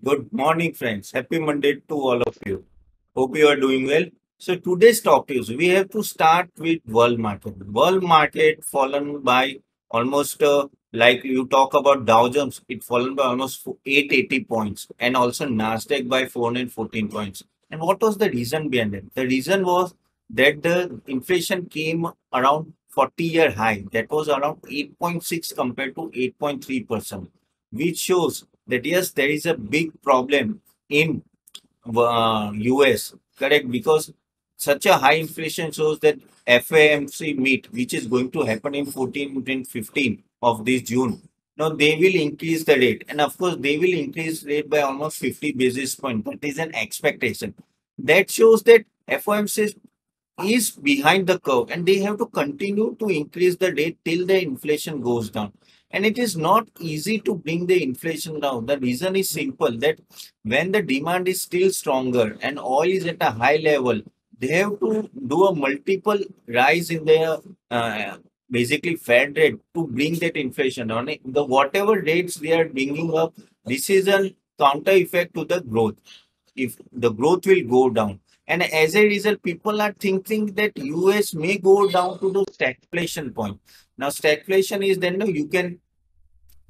Good morning, friends. Happy Monday to all of you. Hope you are doing well. So today's topic is we have to start with world market. World market fallen by almost like you talk about Dow Jones, it fallen by almost 880 points, and also Nasdaq by 414 points. And what was the reason behind it? The reason was that the inflation came around 40-year high. That was around 8.6 compared to 8.3%, which shows that yes, there is a big problem in US, correct? Because such a high inflation shows that FOMC Meet, which is going to happen in 14 and 15 of this June, now they will increase the rate, and of course they will increase rate by almost 50 basis points. That is an expectation. That shows that FOMC is behind the curve and they have to continue to increase the rate till the inflation goes down. And it is not easy to bring the inflation down. The reason is simple, that when the demand is still stronger and oil is at a high level, they have to do a multiple rise in their basically Fed rate to bring that inflation down. The whatever rates they are bringing up, this is a counter effect to the growth. If the growth will go down, and as a result, people are thinking that US may go down to the stagflation point. Now, stagflation is then you can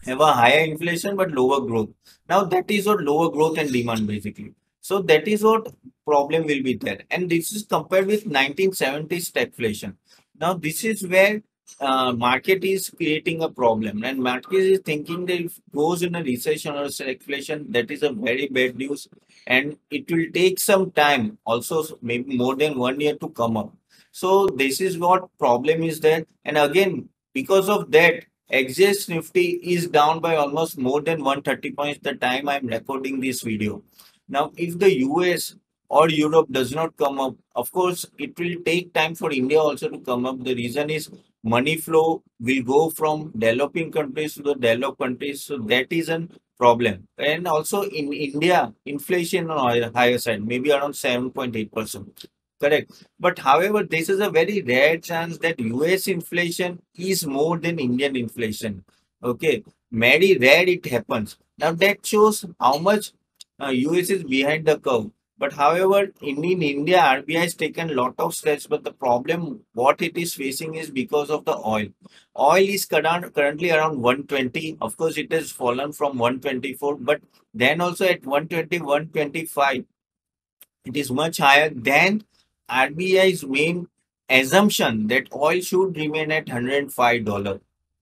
have a higher inflation but lower growth. Now, that is what lower growth and demand basically. So that is what problem will be there. And this is compared with 1970s stagflation. Now, this is where market is creating a problem, and market is thinking that if it goes in a recession or stagflation, that is a very bad news, and it will take some time, also maybe more than 1 year to come up. So this is what problem is there, and again because of that, SGX Nifty is down by almost more than 130 points the time I'm recording this video. Now, if the US or Europe does not come up, of course, it will take time for India also to come up. The reason is money flow will go from developing countries to the developed countries. So that is a problem. And also in India, inflation on higher side, maybe around 7.8%. Correct. But however, this is a very rare chance that US inflation is more than Indian inflation. Okay. Very rare it happens. Now that shows how much US is behind the curve. But however, in India, RBI has taken a lot of steps, but the problem what it is facing is because of the oil. Oil is currently around 120. Of course, it has fallen from 124, but then also at 120, 125, it is much higher than RBI's main assumption that oil should remain at $105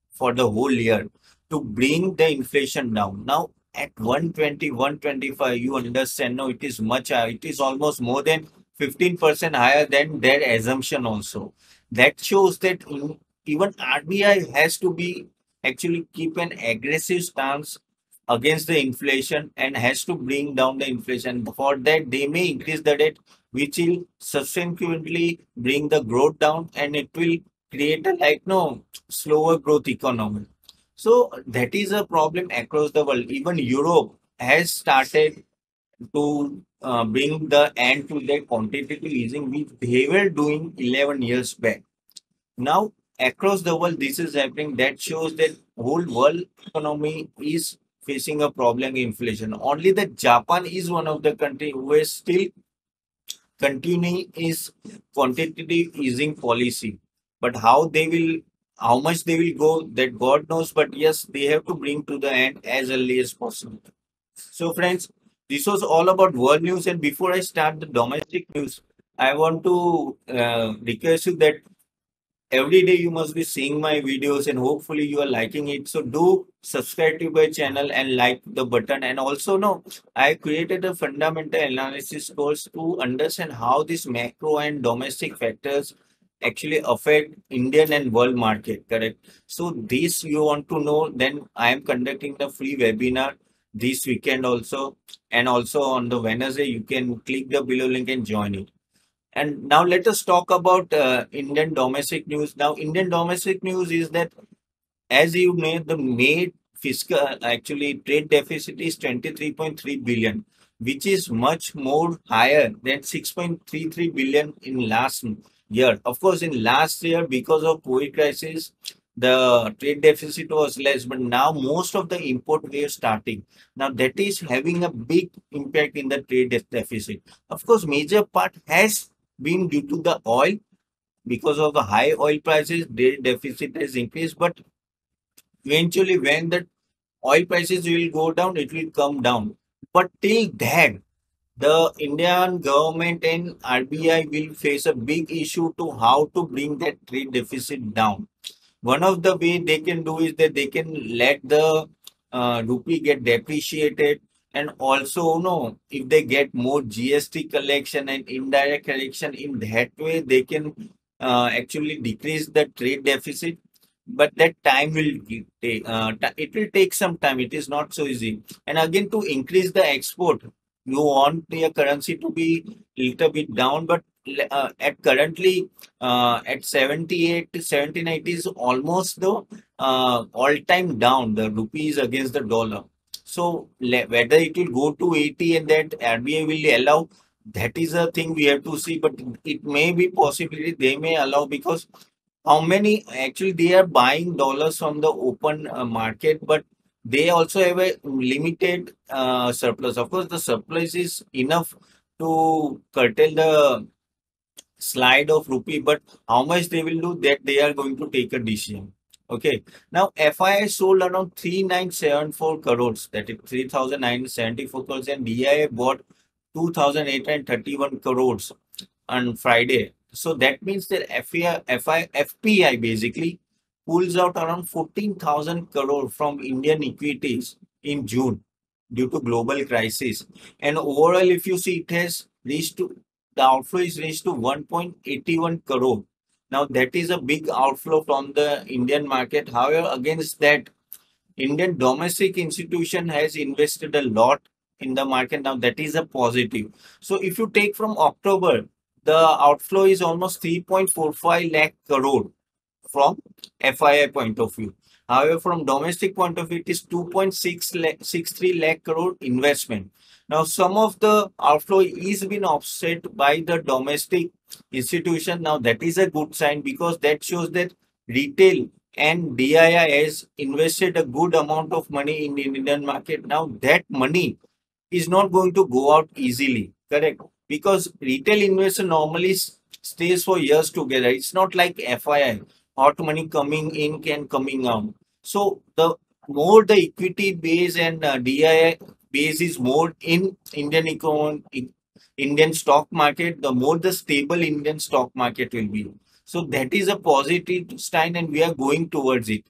for the whole year to bring the inflation down. Now, at 120, 125, you understand, no, it is much higher. It is almost more than 15% higher than their assumption also. That shows that even RBI has to be actually keep an aggressive stance against the inflation and has to bring down the inflation. For that, they may increase the rate, which will subsequently bring the growth down, and it will create a slower growth economy. So that is a problem across the world. Even Europe has started to bring the end to their quantitative easing, which they were doing 11 years back. Now, across the world, this is happening. That shows that whole world economy is facing a problem in inflation. Only that Japan is one of the country who is still continuing is quantitative easing policy. But how much they will go, that God knows. But yes, they have to bring to the end as early as possible. So, friends, this was all about world news. And before I start the domestic news, I want to request you that every day you must be seeing my videos and hopefully you are liking it. So do subscribe to my channel and like the button. And also know I created a fundamental analysis course to understand how these macro and domestic factors actually affect Indian and world market, correct? So this you want to know, then I am conducting the free webinar this weekend also. And also on the Wednesday, you can click the below link and join it. And now let us talk about Indian domestic news. Now, Indian domestic news is that, as you know, the May fiscal actually trade deficit is 23.3 billion, which is much more higher than 6.33 billion in last year. Of course, in last year, because of COVID crisis, the trade deficit was less, but now most of the import were starting. Now that is having a big impact in the trade deficit. Of course, major part has been due to the oil. Because of the high oil prices, trade deficit has increased, but eventually when the oil prices will go down, it will come down. But till then, the Indian government and RBI will face a big issue to how to bring that trade deficit down. One of the way they can do is that they can let the rupee get depreciated, and also, if they get more GST collection and indirect collection, in that way they can actually decrease the trade deficit. But that time will take. It will take some time. It is not so easy. And again, to increase the export, you want your currency to be little bit down, but at currently at 78 to 79 is almost the all-time down, the rupees against the dollar. So whether it will go to 80 and that RBI will allow, that is a thing we have to see. But it may be possibility they may allow, because how many actually they are buying dollars from the open market, but they also have a limited surplus. Of course, the surplus is enough to curtail the slide of rupee, but how much they will do, that they are going to take a decision. Okay. Now FII sold around 3974 crores, that is 3974 crores, and DII bought 2831 crores on Friday. So that means that FPI basically pulls out around 14,000 crore from Indian equities in June due to global crisis. And overall, if you see, it has reached to, the outflow is reached to 1.81 crore. Now that is a big outflow from the Indian market. However, against that, Indian domestic institution has invested a lot in the market. Now that is a positive. So if you take from October, the outflow is almost 3.45 lakh crore from FII point of view. However, from domestic point of view, it is 2.63 lakh crore investment. Now, some of the outflow is been offset by the domestic institution. Now, that is a good sign, because that shows that retail and DII has invested a good amount of money in the Indian market. Now, that money is not going to go out easily, correct? Because retail investor normally stays for years together. It's not like FII, hot money coming in and coming out. So the more the equity base and DII base is more in Indian economy, Indian stock market, the more the stable Indian stock market will be. So that is a positive sign, and we are going towards it.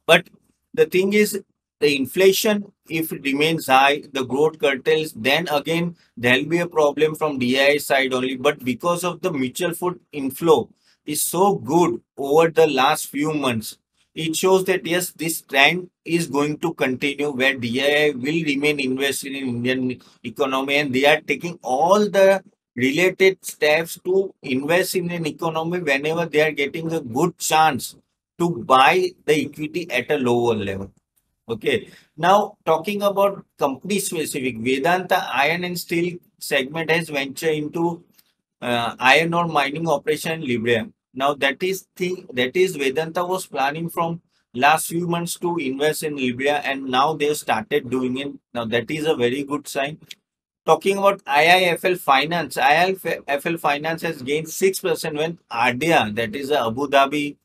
But the thing is, the inflation, if it remains high, the growth curtails, then again, there will be a problem from DII side only. But because of the mutual fund inflow is so good over the last few months, it shows that yes, this trend is going to continue, where DII will remain invested in Indian economy, and they are taking all the related steps to invest in an economy whenever they are getting a good chance to buy the equity at a lower level. Okay. Now, talking about company specific, Vedanta Iron and Steel segment has ventured into iron ore mining operation in Libya. Now, that is Vedanta was planning from last few months to invest in Libya, and now they started doing it. Now, that is a very good sign. Talking about IIFL Finance, IIFL Finance has gained 6% when ADIA, that is a Abu Dhabi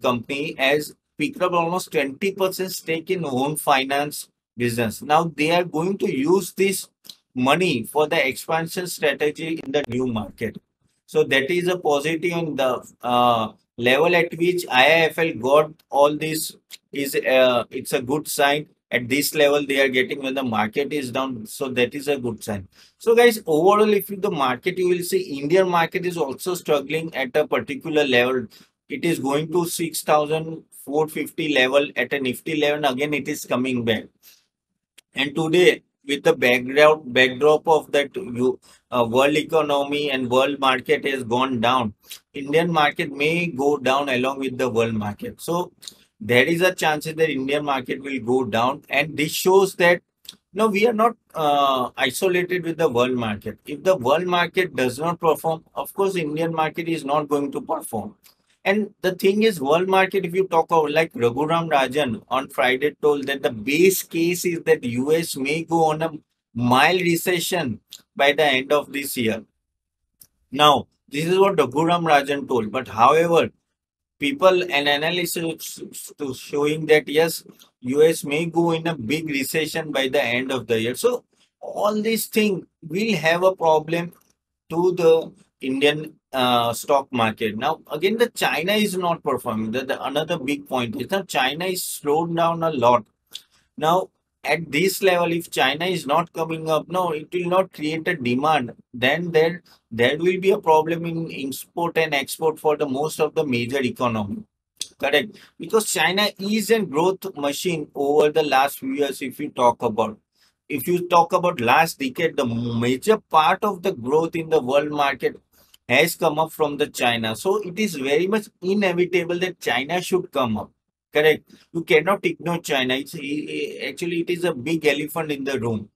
company, has picked up almost 20% stake in own finance business. Now they are going to use this money for the expansion strategy in the new market. So that is a positive, on the level at which IIFL got all this is it's a good sign. At this level they are getting when the market is down, so that is a good sign. So guys, overall, if you the market, you will see Indian market is also struggling at a particular level. It is going to 6,450 level at a Nifty level. Again, it is coming back. And today, with the backdrop of that world economy and world market has gone down, Indian market may go down along with the world market. So there is a chance that Indian market will go down, and this shows that no, we are not isolated with the world market. If the world market does not perform, of course, Indian market is not going to perform. And the thing is, world market, if you talk about like Raghuram Rajan on Friday told that the base case is that US may go on a mild recession by the end of this year. Now, this is what Raghuram Rajan told. But however, people and analysts to showing that yes, US may go in a big recession by the end of the year. So all these things will have a problem to the Indian stock market. Now, again, the China is not performing. Another big point is that China is slowed down a lot. Now, at this level, if China is not coming up, no, it will not create a demand. Then there will be a problem in import and export for the most of the major economy. Correct. Because China is a growth machine over the last few years. If you talk about last decade, the major part of the growth in the world market has come up from the China. So it is very much inevitable that China should come up. Correct. You cannot ignore China. Actually, it is a big elephant in the room.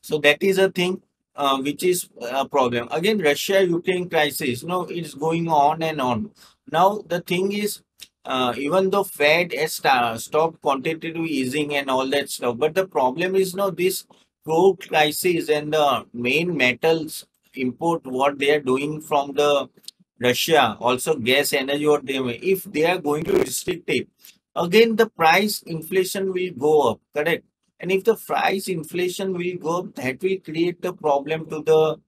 So that is a thing which is a problem. Again, Russia-Ukraine crisis, it's going on and on. Now, the thing is, even though Fed has stopped quantitative easing and all that stuff, but the problem is, this crude crisis and the main metals import, what they are doing from the Russia, also gas, energy, what if they are going to restrict it, again, the price inflation will go up, correct? And if the price inflation will go up, that will create a problem to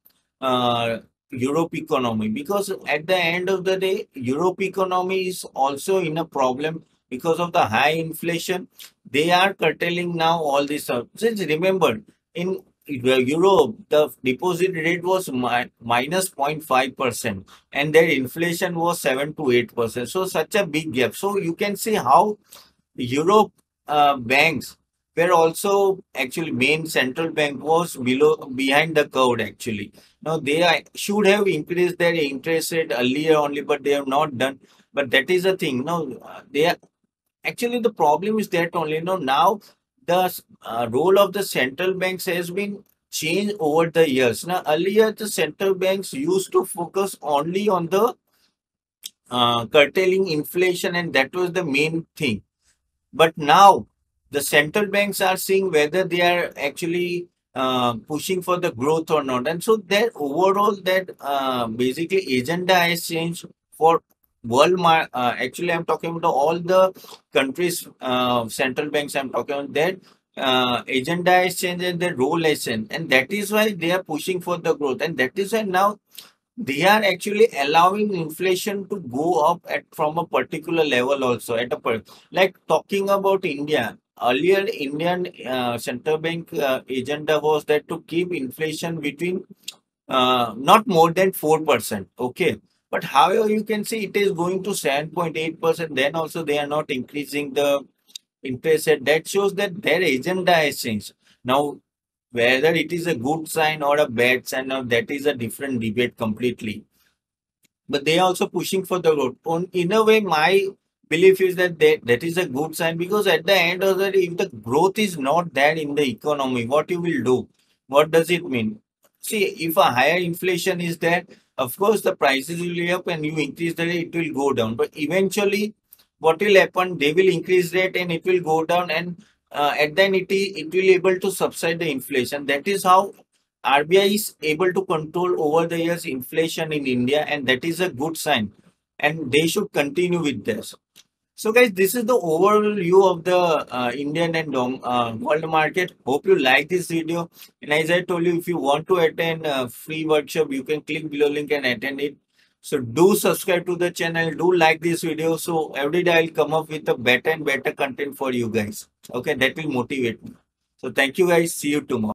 the Europe economy, because at the end of the day, Europe economy is also in a problem because of the high inflation. They are curtailing now all this stuff. Since remember, in Europe, the deposit rate was minus 0.5% and their inflation was 7 to 8%. So such a big gap. So you can see how Europe banks were also actually main central bank was behind the curve actually. Now should have increased their interest rate earlier only, but they have not done. But that is the thing. Now they are actually the problem is that only now the role of the central banks has been changed over the years. Now earlier the central banks used to focus only on the curtailing inflation, and that was the main thing. But now the central banks are seeing whether they are actually pushing for the growth or not. And so that overall that basically agenda has changed for actually I'm talking about all the countries central banks. I'm talking about that agenda has changed and their role has changed. And that is why they are pushing for the growth. And that is why now they are actually allowing inflation to go up from a particular level also like talking about India. Earlier, Indian central bank agenda was that to keep inflation between not more than 4%. Okay. But however, you can see it is going to 7.8%. Then also they are not increasing the interest rate. That shows that their agenda has changed. Now, whether it is a good sign or a bad sign, now that is a different debate completely. But they are also pushing for the growth. In a way, my belief is that that is a good sign, because at the end of the day, if the growth is not there in the economy, what you will do? What does it mean? See, if a higher inflation is there, of course the prices will be up and you increase the rate, it will go down. But eventually, what will happen? They will increase rate and it will go down, and at then it will able to subside the inflation. That is how RBI is able to control over the years inflation in India, and that is a good sign. And they should continue with this. So guys, this is the overall view of the Indian and world market. Hope you like this video. And as I told you, if you want to attend a free workshop, you can click below link and attend it. So do subscribe to the channel. Do like this video. So every day I'll come up with a better and better content for you guys. Okay, that will motivate me. So thank you guys. See you tomorrow.